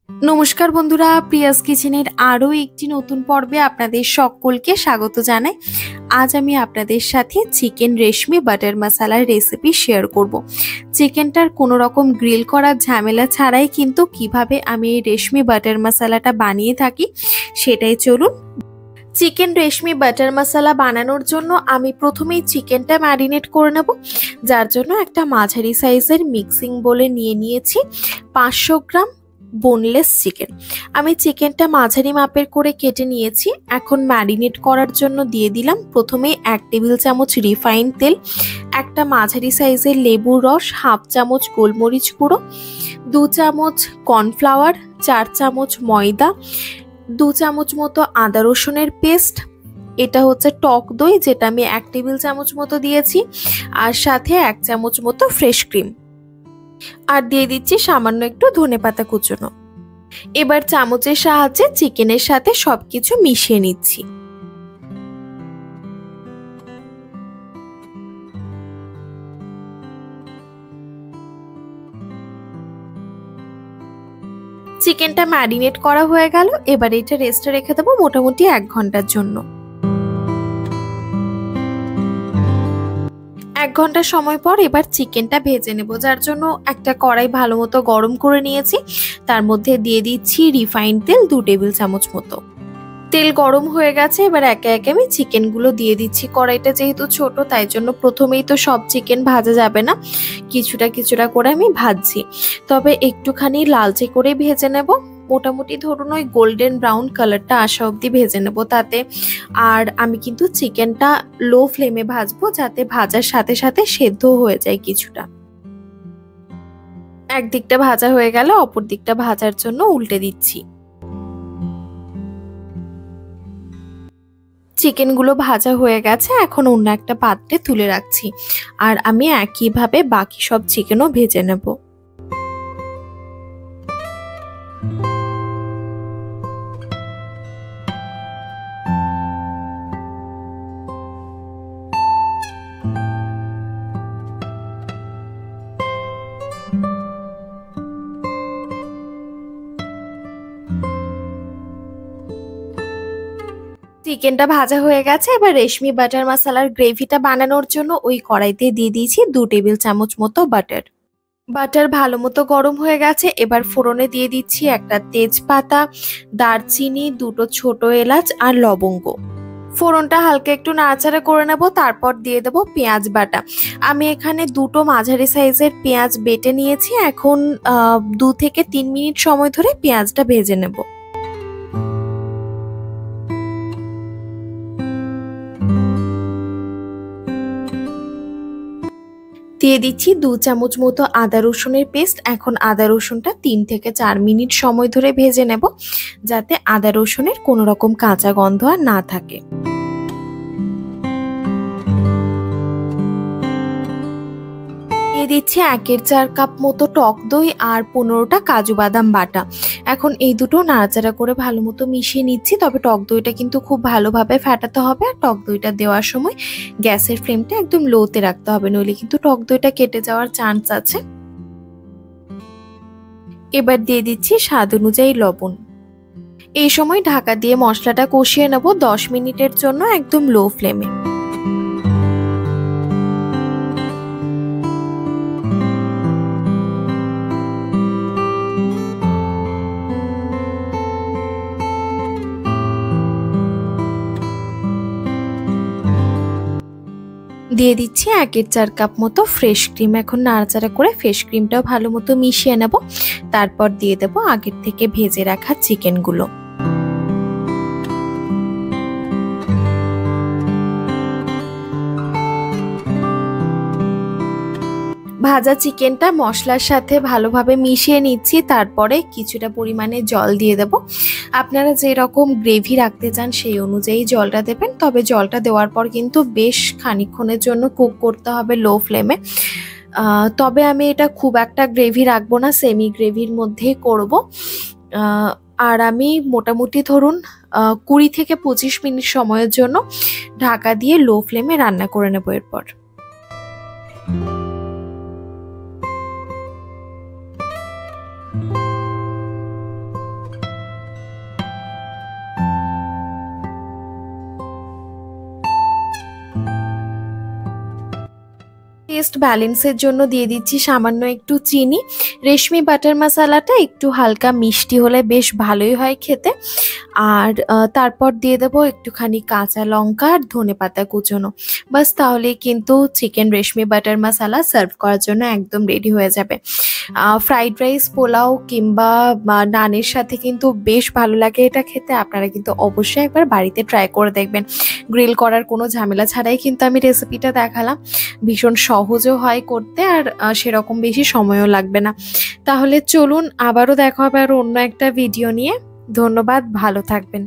নমস্কার বন্ধুরা, প্রিয়াস কিচেনের আরও একটি নতুন পর্বে আপনাদের সকলকে স্বাগত জানাই। আজ আমি আপনাদের সাথে চিকেন রেশমি বাটার মশালার রেসিপি শেয়ার করব। চিকেনটার কোনো রকম গ্রিল করার ঝামেলা ছাড়াই কিন্তু কিভাবে আমি এই রেশমি বাটার মশালাটা বানিয়ে থাকি সেটাই চলুন। চিকেন রেশমি বাটার মশালা বানানোর জন্য আমি প্রথমেই চিকেনটা ম্যারিনেট করে নেব, যার জন্য একটা মাঝারি সাইজের মিক্সিং বোলে নিয়ে নিয়েছি 500 গ্রাম বোনলেস চিকেন। আমি চিকেনটা মাঝারি মাপের করে কেটে নিয়েছি। এখন ম্যারিনেট করার জন্য দিয়ে দিলাম প্রথমে 1 টেবিল চামচ রিফাইন তেল, একটা মাঝারি সাইজের লেবুর রস, হাফ চামচ গোলমরিচ গুঁড়ো, 2 চামচ কর্নফ্লাওয়ার, 4 চামচ ময়দা, 2 চামচ মতো আদা রসুনের পেস্ট, এটা হচ্ছে টক দই যেটা আমি 1 টেবিল চামচ মতো দিয়েছি, আর সাথে 1 চামচ মতো ফ্রেশ ক্রিম, আর দিয়ে দিচ্ছি সামান্য একটু ধনেপাতা কুচনো। এবার চামচের সাহায্যে চিকেনের সাথে সবকিছু মিশিয়ে নিচ্ছি। চিকেনটা ম্যারিনেট করা হয়ে গেল। এবার এটা রেস্টে রেখে দেবো মোটামুটি 1 ঘন্টার জন্য। 1 ঘন্টা সময় পর এবার চিকেনটা ভেজে নেব, যার জন্য একটা কড়াই ভালো মতো গরম করে নিয়েছি। তার মধ্যে দিয়ে দিচ্ছি রিফাইন্ড তেল 2 টেবিল চামচ মতো। তেল গরম হয়ে গেছে, এবার একে একে আমি চিকেনগুলো দিয়ে দিচ্ছি। কড়াইটা যেহেতু ছোট তাই জন্য প্রথমেই তো সব চিকেন ভাজা যাবে না, কিছুটা কিছুটা করে আমি ভাজছি। তবে একটুখানি লালচে করে ভেজে নেব, মোটামুটি ধরুন ওই গোল্ডেন ব্রাউন কালারটা আসা অবধি ভেজে নেব তাতে। আর আমি কিন্তু চিকেনটা লো ফ্লেমে ভাজবো, যাতে ভাজার সাথে সাথে সেদ্ধ হয়ে যায় কিছুটা। একদিকটা ভাজা হয়ে গেলে অপর দিকটা ভাজার জন্য উল্টে দিচ্ছি। চিকেনগুলো ভাজা হয়ে গেছে, এখন অন্য একটা পাত্রে তুলে রাখছি। আর আমি একইভাবে বাকি সব চিকেনও ভেজে নেব। চিকেনটা ভাজা হয়ে গেছে, এবার রেশমি বাটার মশালার গ্রেভিটা বানানোর জন্য ওই কড়াইতে দিয়ে দিয়েছি 2 টেবিল চামচ মতো বাটার। বাটার ভালো মতো গরম হয়ে গেছে, এবার ফোড়নে দিয়ে দিচ্ছি একটা তেজপাতা, দারচিনি, 2টো ছোট এলাচ আর লবঙ্গ। ফোড়নটা হালকা একটু নাড়াচাড়া করে নেব, তারপর দিয়ে দেবো পেঁয়াজ বাটা। আমি এখানে 2টো মাঝারি সাইজের পেঁয়াজ বেটে নিয়েছি। এখন 2 থেকে 3 মিনিট সময় ধরে পেঁয়াজটা ভেজে নেব। দিয়ে দিচ্ছি 2 চামচ মতো আদা রসুনের পেস্ট। এখন আদা রসুনটা 3 থেকে 4 মিনিট সময় ধরে ভেজে নেব, যাতে আদা রসুনের কোনো রকম কাঁচা গন্ধ আর না থাকে। দিয়ে দিচ্ছি 1/4 কাপ মতো টক দই আর 15টা কাজু বাদাম বাটা। এখন এই দুটো নাড়াচাড়া করে ভালো মতো মিশিয়ে নিচ্ছি। তবে টক দইটা কিন্তু খুব ভালোভাবে ফেটাতে হবে, আর টক দইটা দেওয়ার সময় গ্যাসের ফ্লেমটা একদম লোতে রাখতে হবে, নইলে কিন্তু টক দইটা কেটে যাওয়ার চান্স আছে। এবার দিয়ে দিচ্ছি স্বাদ অনুযায়ী লবণ। এই সময় ঢাকা দিয়ে মশলাটা কষিয়ে নেব 10 মিনিটের জন্য একদম লো ফ্লেমে। দিয়ে দিচ্ছি 1/4 কাপ মতো ফ্রেশ ক্রিম। এখন নাড়াচাড়া করে ফ্রেশ ক্রিমটাও ভালো মতো মিশিয়ে নেব। তারপর দিয়ে দেব আগের থেকে ভেজে রাখা চিকেনগুলো। ভাজা চিকেনটা মশলার সাথে ভালোভাবে মিশিয়ে নিচ্ছি, তারপরে কিছুটা পরিমাণে জল দিয়ে দেব। আপনারা যেরকম গ্রেভি রাখতে চান সেই অনুযায়ী জলটা দেবেন, তবে জলটা দেওয়ার পর কিন্তু বেশ খানিকক্ষণের জন্য কুক করতে হবে লো ফ্লেমে। তবে আমি এটা খুব একটা গ্রেভি রাখবো না, সেমি গ্রেভির মধ্যেই করব। আর আমি মোটামুটি ধরুন 20 থেকে 25 মিনিট সময়ের জন্য ঢাকা দিয়ে লো ফ্লেমে রান্না করে নেব। এরপর টেস্ট ব্যালেন্সের জন্য দিয়ে দিচ্ছি সামান্য একটু চিনি। রেশমি বাটার মশালাটা একটু হালকা মিষ্টি হলে বেশ ভালোই হয় খেতে। আর তারপর দিয়ে দেবো একটুখানি কাঁচা লঙ্কা আর ধনেপাতা কুচোনো। বাস তাহলেই কিন্তু চিকেন রেশমি বাটার মশালা সার্ভ করার জন্য একদম রেডি হয়ে যাবে। ফ্রাইড রাইস, পোলাও কিংবা নানের সাথে কিন্তু বেশ ভালো লাগে এটা খেতে। আপনারা কিন্তু অবশ্যই একবার বাড়িতে ট্রাই করে দেখবেন। গ্রিল করার কোনো ঝামেলা ছাড়াই কিন্তু আমি রেসিপিটা দেখালাম। ভীষণ সহজও হয় করতে, আর সেরকম বেশি সময়ও লাগবে না। তাহলে চলুন আবারও দেখা হবে আর অন্য একটা ভিডিও নিয়ে। ধন্যবাদ, ভালো থাকবেন।